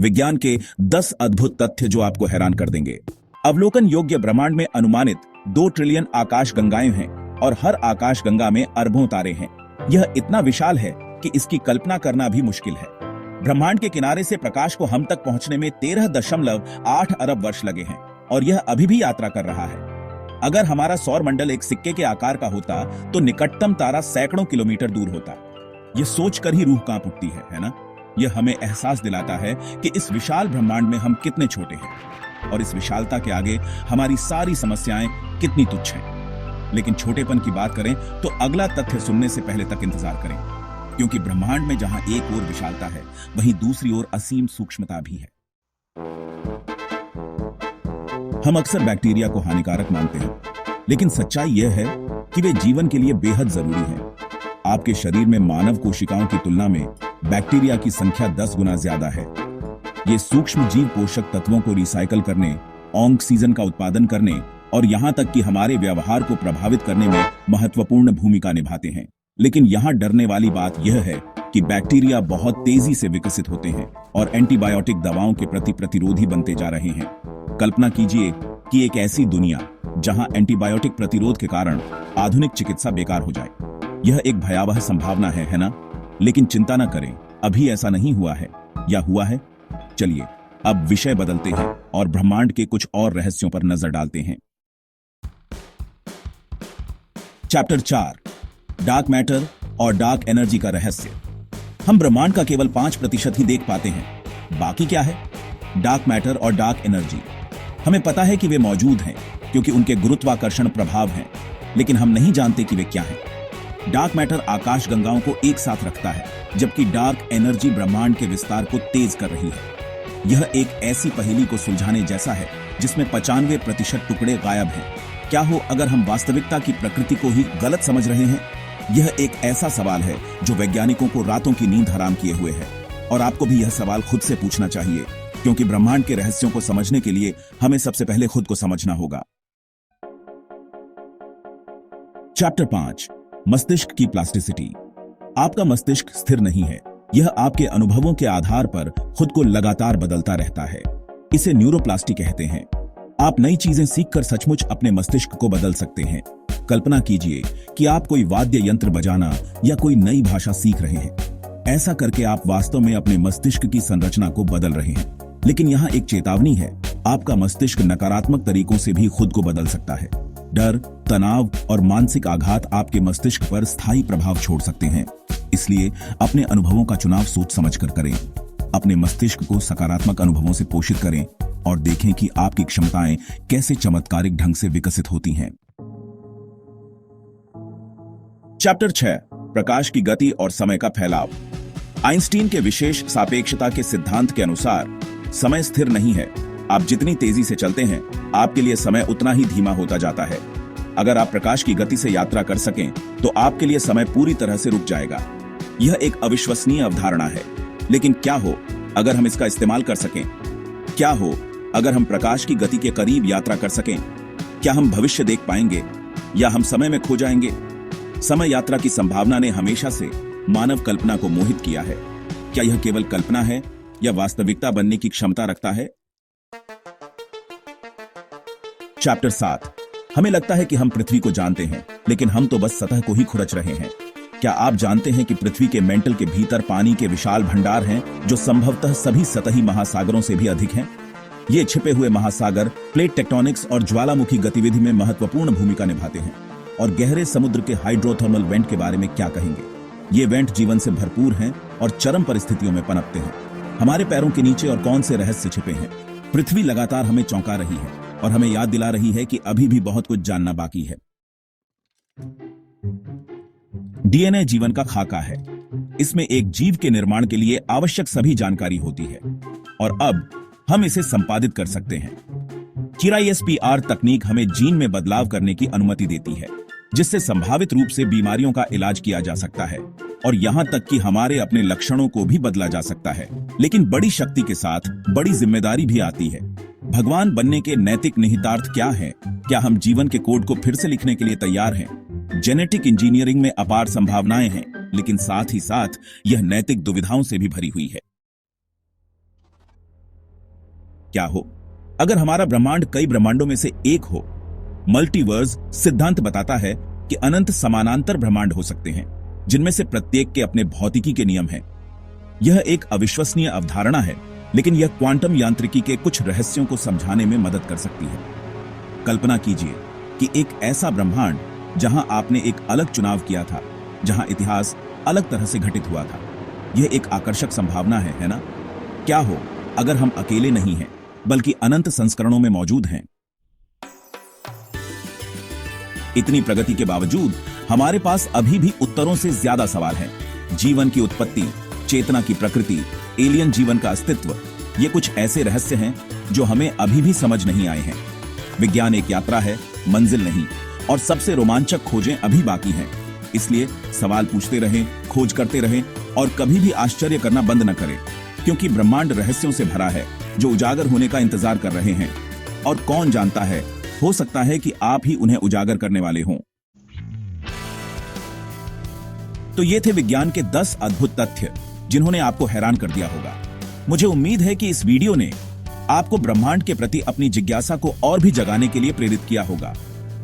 विज्ञान के 10 अद्भुत तथ्य जो आपको हैरान कर देंगे। अवलोकन योग्य ब्रह्मांड में अनुमानित 2 ट्रिलियन आकाश गंगाएं हैं और हर आकाश गंगा में अरबों तारे हैं। यह इतना विशाल है कि इसकी कल्पना करना भी मुश्किल है। ब्रह्मांड के किनारे से प्रकाश को हम तक पहुंचने में 13.8 अरब वर्ष लगे हैं और यह अभी भी यात्रा कर रहा है। अगर हमारा सौर मंडल एक सिक्के के आकार का होता तो निकटतम तारा सैकड़ों किलोमीटर दूर होता। यह सोचकर ही रूह कांप उठती है ना? यह हमें एहसास दिलाता है कि इस विशाल ब्रह्मांड में हम कितने छोटे हैं और इस विशालता के आगे हमारी सारी समस्याएं कितनी तुच्छ हैं। लेकिन छोटेपन की बात करें तो अगला तथ्य सुनने से पहले तक इंतजार करें, क्योंकि ब्रह्मांड में जहां एक ओर विशालता है वहीं दूसरी ओर असीम सूक्ष्मता भी है। हम अक्सर बैक्टीरिया को हानिकारक मानते हैं, लेकिन सच्चाई यह है कि वे जीवन के लिए बेहद जरूरी हैं। आपके शरीर में मानव कोशिकाओं की तुलना में बैक्टीरिया की संख्या 10 गुना ज्यादा है। ये सूक्ष्म जीव पोषक तत्वों को रिसाइकल करने, ऑक्सीजन का उत्पादन करने और यहां तक कि हमारे व्यवहार को प्रभावित करने में महत्वपूर्ण भूमिका निभाते हैं। लेकिन यहां डरने वाली बात यह है कि बैक्टीरिया बहुत तेजी से विकसित होते हैं और एंटीबायोटिक दवाओं के प्रति प्रतिरोधी बनते जा रहे हैं। कल्पना कीजिए कि एक ऐसी दुनिया जहां एंटीबायोटिक प्रतिरोध के कारण आधुनिक चिकित्सा बेकार हो जाए। यह एक भयावह संभावना है ना? लेकिन चिंता न करें, अभी ऐसा नहीं हुआ है या हुआ है। चलिए अब विषय बदलते हैं और ब्रह्मांड के कुछ और रहस्यों पर नजर डालते हैं। चैप्टर 4, डार्क मैटर और डार्क एनर्जी का रहस्य। हम ब्रह्मांड का केवल 5% ही देख पाते हैं। बाकी क्या है? डार्क मैटर और डार्क एनर्जी। हमें पता है कि वे मौजूद हैं क्योंकि उनके गुरुत्वाकर्षण प्रभाव हैं, लेकिन हम नहीं जानते कि वे क्या हैं। डार्क मैटर आकाश गंगाओं को एक साथ रखता है, जबकि डार्क एनर्जी ब्रह्मांड के विस्तार को तेज कर रही है। यह एक ऐसी पहेली को सुलझाने जैसा है जिसमें 95% टुकड़े गायब हैं। क्या हो अगर हम वास्तविकता की प्रकृति को ही गलत समझ रहे हैं? यह एक ऐसा सवाल है जो वैज्ञानिकों को रातों की नींद हराम किए हुए है, और आपको भी यह सवाल खुद से पूछना चाहिए, क्योंकि ब्रह्मांड के रहस्यों को समझने के लिए हमें सबसे पहले खुद को समझना होगा। चैप्टर 5, मस्तिष्क की प्लास्टिसिटी। आपका मस्तिष्क स्थिर नहीं है, यह आपके अनुभवों के आधार पर खुद को लगातार बदलता रहता है। इसे न्यूरोप्लास्टी कहते हैं। आप नई चीजें सीखकर सचमुच अपने मस्तिष्क को बदल सकते हैं। कल्पना कीजिए कि आप कोई वाद्य यंत्र बजाना या कोई नई भाषा सीख रहे हैं। ऐसा करके आप वास्तव में अपने मस्तिष्क की संरचना को बदल रहे हैं। लेकिन यहाँ एक चेतावनी है, आपका मस्तिष्क नकारात्मक तरीकों से भी खुद को बदल सकता है। डर, तनाव और मानसिक आघात आपके मस्तिष्क पर स्थायी प्रभाव छोड़ सकते हैं। इसलिए अपने अनुभवों का चुनाव सोच समझकर करें। अपने मस्तिष्क को सकारात्मक अनुभवों से पोषित करें और देखें कि आपकी क्षमताएं कैसे चमत्कारिक ढंग से विकसित होती हैं। चैप्टर 6, प्रकाश की गति और समय का फैलाव। आइंस्टीन के विशेष सापेक्षता के सिद्धांत के अनुसार समय स्थिर नहीं है। आप जितनी तेजी से चलते हैं, आपके लिए समय उतना ही धीमा होता जाता है। अगर आप प्रकाश की गति से यात्रा कर सकें, तो आपके लिए समय पूरी तरह से रुक जाएगा। यह एक अविश्वसनीय अवधारणा है, लेकिन क्या हो अगर हम इसका इस्तेमाल कर सकें? क्या हो अगर हम प्रकाश की गति के करीब यात्रा कर सकें? क्या हम भविष्य देख पाएंगे या हम समय में खो जाएंगे? समय यात्रा की संभावना ने हमेशा से मानव कल्पना को मोहित किया है। क्या यह केवल कल्पना है या वास्तविकता बनने की क्षमता रखता है? चैप्टर 7, हमें लगता है कि हम पृथ्वी को जानते हैं, लेकिन हम तो बस सतह को ही खुरच रहे हैं। क्या आप जानते हैं कि पृथ्वी के मेंटल के भीतर पानी के विशाल भंडार हैं जो संभवतः सभी सतही महासागरों से भी अधिक हैं? ये छिपे हुए महासागर प्लेट टेक्टोनिक्स और ज्वालामुखी गतिविधि में महत्वपूर्ण भूमिका निभाते हैं। और गहरे समुद्र के हाइड्रोथर्मल वेंट के बारे में क्या कहेंगे? ये वेंट जीवन से भरपूर हैं और चरम परिस्थितियों में पनपते हैं। हमारे पैरों के नीचे और कौन से रहस्य छिपे हैं? पृथ्वी लगातार हमें चौंका रही है और हमें याद दिला रही है कि अभी भी बहुत कुछ जानना बाकी है। डीएनए जीवन का खाका है। इसमें एक जीव के निर्माण के लिए आवश्यक सभी जानकारी होती है और अब हम इसे संपादित कर सकते हैं। CRISPR तकनीक हमें जीन में बदलाव करने की अनुमति देती है, जिससे संभावित रूप से बीमारियों का इलाज किया जा सकता है और यहां तक कि हमारे अपने लक्षणों को भी बदला जा सकता है। लेकिन बड़ी शक्ति के साथ बड़ी जिम्मेदारी भी आती है। भगवान बनने के नैतिक निहितार्थ क्या हैं? क्या हम जीवन के कोड को फिर से लिखने के लिए तैयार हैं? जेनेटिक इंजीनियरिंग में अपार संभावनाएं हैं, लेकिन साथ ही साथ यह नैतिक दुविधाओं से भी भरी हुई है। क्या हो अगर हमारा ब्रह्मांड कई ब्रह्मांडों में से एक हो? मल्टीवर्स सिद्धांत बताता है कि अनंत समानांतर ब्रह्मांड हो सकते हैं, जिनमें से प्रत्येक के अपने भौतिकी के नियम हैं। यह एक अविश्वसनीय अवधारणा है, लेकिन यह क्वांटम यांत्रिकी के कुछ रहस्यों को समझाने में मदद कर सकती है। कल्पना कीजिए कि एक ऐसा ब्रह्मांड जहां आपने एक अलग चुनाव किया था, जहां इतिहास अलग तरह से घटित हुआ था। यह एक आकर्षक संभावना है ना? क्या हो अगर हम अकेले नहीं हैं, बल्कि अनंत संस्करणों में मौजूद हैं? इतनी प्रगति के बावजूद हमारे पास अभी भी उत्तरों से ज्यादा सवाल हैं। जीवन की उत्पत्ति, चेतना की प्रकृति, एलियन जीवन का अस्तित्व, ये कुछ ऐसे रहस्य हैं जो हमें अभी भी समझ नहीं आए हैं। विज्ञान एक यात्रा है, मंजिल नहीं, और सबसे रोमांचक खोजें अभी बाकी हैं। इसलिए सवाल पूछते रहें, खोज करते रहें और कभी भी आश्चर्य करना बंद न करें, क्योंकि ब्रह्मांड रहस्यों से भरा है जो उजागर होने का इंतजार कर रहे हैं। और कौन जानता है, हो सकता है कि आप ही उन्हें उजागर करने वाले हों। तो ये थे विज्ञान के 10 अद्भुत तथ्य जिन्होंने आपको हैरान कर दिया होगा। मुझे उम्मीद है कि इस वीडियो ने आपको ब्रह्मांड के प्रति अपनी जिज्ञासा को और भी जगाने के लिए प्रेरित किया होगा।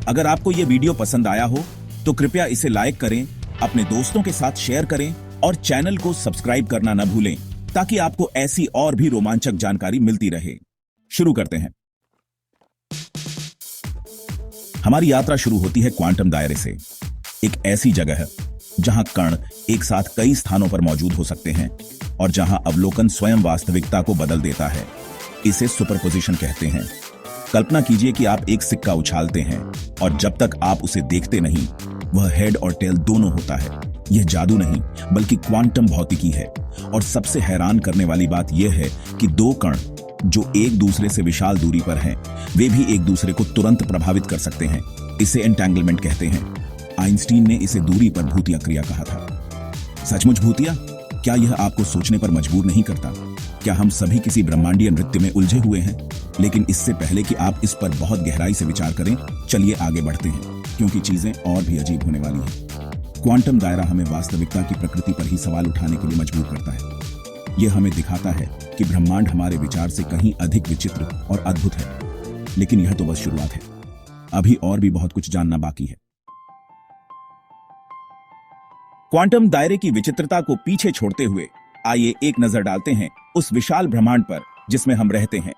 अगर आपको यह वीडियो पसंद आया हो तो कृपया इसे लाइक करें, अपने दोस्तों के साथ शेयर करें और चैनल को सब्सक्राइब करना न भूलें, ताकि आपको ऐसी और भी रोमांचक जानकारी मिलती रहे। शुरू करते हैं। हमारी यात्रा शुरू होती है क्वांटम दायरे से, एक ऐसी जगह है जहां कण एक साथ कई स्थानों पर मौजूद हो सकते हैं और जहां अवलोकन स्वयं वास्तविकता को बदल देता है। इसे सुपरपोजिशन कहते हैं। कल्पना कीजिए कि आप एक सिक्का उछालते हैं और जब तक आप उसे देखते नहीं, वह हेड और टेल दोनों होता है। यह जादू नहीं, बल्कि क्वांटम भौतिकी है। और सबसे हैरान करने वाली बात यह है कि दो कण जो एक दूसरे से विशाल दूरी पर हैं, वे भी एक दूसरे को तुरंत प्रभावित कर सकते हैं। इसे एंटेंगलमेंट कहते हैं। आइंस्टीन ने इसे दूरी पर भूतिया क्रिया कहा था। सचमुच भूतिया? क्या यह आपको सोचने पर मजबूर नहीं करता? क्या हम सभी किसी ब्रह्मांडीय नृत्य में उलझे हुए हैं? लेकिन इससे पहले कि आप इस पर बहुत गहराई से विचार करें, चलिए आगे बढ़ते हैं, क्योंकि चीजें और भी अजीब होने वाली हैं। क्वांटम दायरा हमें वास्तविकता की प्रकृति पर ही सवाल उठाने के लिए मजबूर करता है। यह हमें दिखाता है कि ब्रह्मांड हमारे विचार से कहीं अधिक विचित्र और अद्भुत है। लेकिन यह तो बस शुरुआत है, अभी और भी बहुत कुछ जानना बाकी है। क्वांटम दायरे की विचित्रता को पीछे छोड़ते हुए आइए एक नजर डालते हैं उस विशाल ब्रह्मांड पर जिसमें हम रहते हैं।